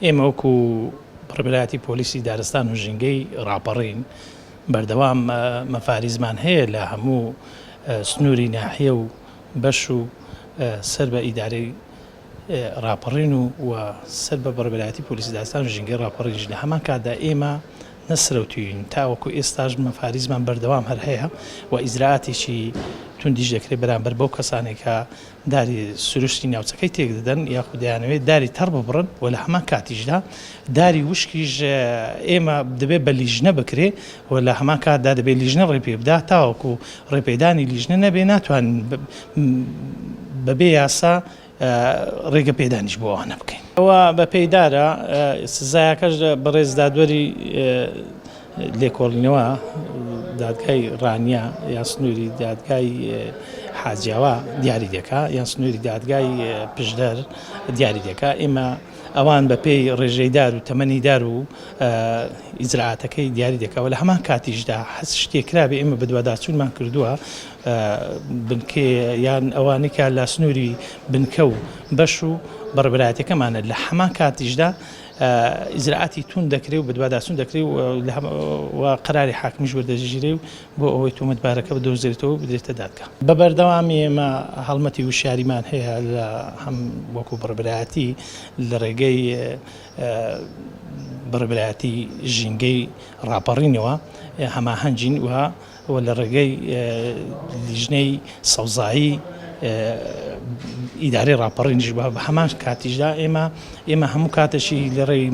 ئێمە وەکو پڕبەلایەتی پۆلیسی دارستان و ژینگەی ڕاپەڕین بەردەوام مەفاریزمان هەیە لە هەموو سنووری ناحیە و بەش و سەر بە ئیدارەی ڕاپەڕین و سەر بە پڕبەلایەتی پۆلیسی دارستان و ژینگەی ڕاپەڕینش لە هەمان کاتدا ئێمە نەسرەوتوین تاوەکو ئێستاش مەفاریزمان بەردەوام هەر هەیە و ئیجراعاتێکی توندیش دەکرێت بەرامبەر بەو کەسانێکە داری سروشتی ناوچەکەی تێک دەدەن یاخود دەیانەوێت داری تەڕ ببڕن و لە هەمان کاتیشدا داری وشکیش ئێمە دەبێت بە لیژنە بکرێ و لە هەمان کاتدا دەبێت لیژنە ڕێپێ بدا تاوەکو ڕێپێدانی لیژنە نەبێ ناتوان بەبێ یاسا ڕێگە پێدانیش بۆ ئەوانە بکەین. ئەوە بە پێیدارە سزایەکەش بەڕێز دادوەری لێکۆڵینەوە دادگای ڕانیا یان سنووری دادگای حاجیاوە دیاری دەکا یان سنووری دادگای پشدەر دیاری دەکا. ئێمە ئەوان بە پێی ڕێژەیدار و تەمەنیدار و ئیجراعاتەکەی دیاری دەکەوە لە هەمان کاتیشدا هەست شتێکرابێ ئێمە بە دوواداچوونمان کردووە بنکێ یان ئەوانێکە لە سنووری بنکە و بەش و بەڕێبەرایەتەکەمانە لە هەمان کاتیشدا ئیجراعاتی تون دەکرێت و بە دوواداچوون دەکرێت و قەراری حاکمیش وەردەگیرێ و بۆ ئەوەی تۆمەتبارەکە بدۆزرێتەوە و بدرێتە دادگا. بە بەردەوامی ئێمە هەڵمەتی وشاریمان هەیە لە هەم وەکو بەڕێبەرایەتی لە ڕێگەی بەڕێبەرایەتی ژینگەی ڕاپەڕینەوە هەماهەنگین و لە ڕێگەی لیژنەی سەوزایی ئیدارەی ڕاپەڕینیش بە هەمان کاتیشدا ئێمە هەموو کاتەشی لە ڕێی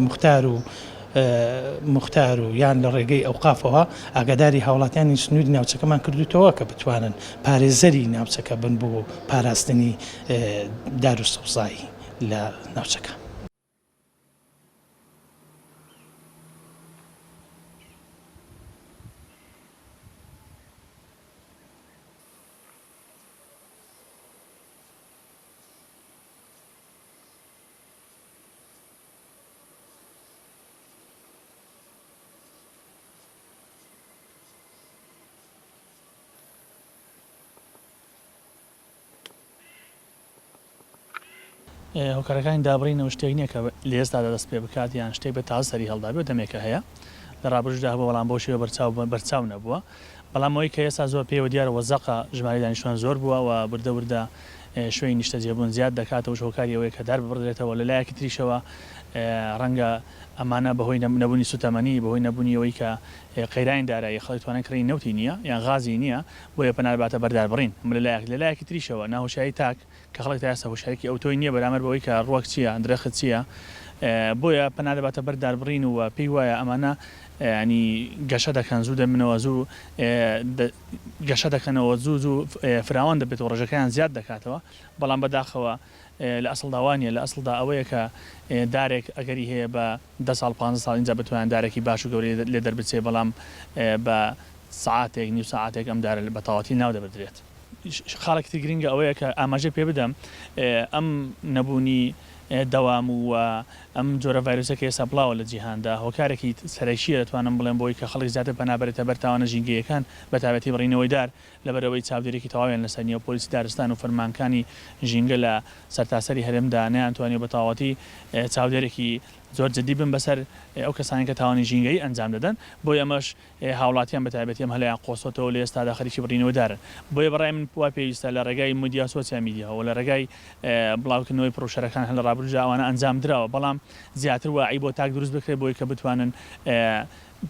موختار و یان لە ڕێگەی ئەوقافەوە ئاگاداری هاوڵاتیانی سنووری ناوچەکەمان کردوتەوە کە بتوانن پارێزەری ناوچەکە بن بۆ پاراستنی دار و سەوزایی لە ناوچەکە. هۆکارەکانی دابڕینەوە شتێک نییە کە لە ئێستادا دەست پێ بکات یان شتێک بە تازە سەری هەڵدابێ و دەمێکە هەیە لە ڕابردوودا هەبوو بەڵام بۆ شێوە بەرچاو نەبووە بەڵام ئەوەی کە ئێستا زۆر پێوە دیارە وەزەقە ژماری دانیشتوان زۆر بووە و وردە شوێنی نیشتە جێبوون زیاد دەکاتەوە هۆکاری ئەوەیە کە دار ببڕدرێتەوە لە لایەکی تریشەوە ڕەنگە ئەمانە بەهۆی نەبوونی سوتەمەنی بەهۆی نەبوونی ئەوەی کە قەیرانی دارایی خەڵک توانن کڕی نەوتی نییە یان غازی نییە بۆیە پەناباتە بەردار بڕین لە لایەکی تریشەوە ناهۆشایی تاک کە خەڵک تا ئێستا هۆشارێکی ئەوتۆی نییە بەرامبەر بەوەی کە ڕوەک چییە درەخت چییە بۆیە پەنادەباتە بەردار بڕین و پێی وایە ئەمانە ینی گەشە دەکەن زوو دەبنەوە زوو گەشە دەکەنەوە زوو فراوان دەبێت و ڕێژەکەیان زیاد دەکاتەوە بەڵام بەداخەوە لە ئەسڵداوانیە لە ئەسڵدا ئەوەیە کە دارێک ئەگەری هەیە بە 10 ساڵ 15 ساڵ اینجا بتوانێت دارێکی باش و گەورەی لێ دەربچێ بەڵام بە ساعاتێک نیو ساعاتێک ئەم دارە بە تەواوەتی ناو دەبدرێت. خاڵێکی گرنگە ئەوەیە کە ئاماژە پێ بدەم ئەم نەبوونی دەوام و ئەم جۆرە ڤایرۆسەکە ئێستا بڵاوە لە جیهاندا هۆکارێکی سەرەکیە دەتوانم بڵێم بۆی کە خەڵک زیاتر پەنابەرێتە بەر تاوانە ژینگەیەکان بە تایبەتی بڕینەوەی دار لەبەرەوەی چاودێرێکی تەواویان لەسەر نیە پۆلیسی دارستان و فەرمانکانی ژینگە لە سەرتاسەری هەرێمدا نەیانتوانێت بە تەواوەتی چاودێرێکی زۆر جدی بن بەسەر ئەو کەسانی کە تاوانی ژینگەی ئەنجام دەدەن بۆی ئەمەش هاوڵاتیان بە تایبەتی ئەم هەلایان قۆسۆتەوە لە ئێستادا خەریکی بڕینەوەی دارن بۆیە بەڕای من وای پێویستە لە ڕێگای میدیا سۆسیال میدیاەوە لە ڕێگای بڵاوکردنەوەی پرۆژەکان هەل لە ڕابردوودا ئەوانە ئەنجام درراوە بەڵام زیاتر واعی بۆ تاک دروست بکرێت بۆی کە بتوانن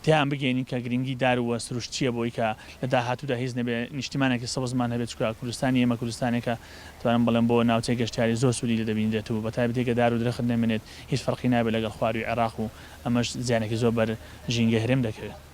تیان بگەینین کە گرنگی دار و سروش چییە بۆی کە لە داهاتوودا هیچ نەبێ نیشتیمانێکی سەوزمان هەبێت چکە کوردستانی ئێمە کوردستانێکە توانم بڵێم بۆ ناوچەی گەشتیاری زۆر سوودی لە دەبینێت و بە تایبەتێکە دار و درەخت نەمێنێت هیچ فەرقی نابێت لەگەڵ خوار و عێراق و ئەمەش زیانێکی زۆر بەر ژینگە هەرێم دەکەوێت.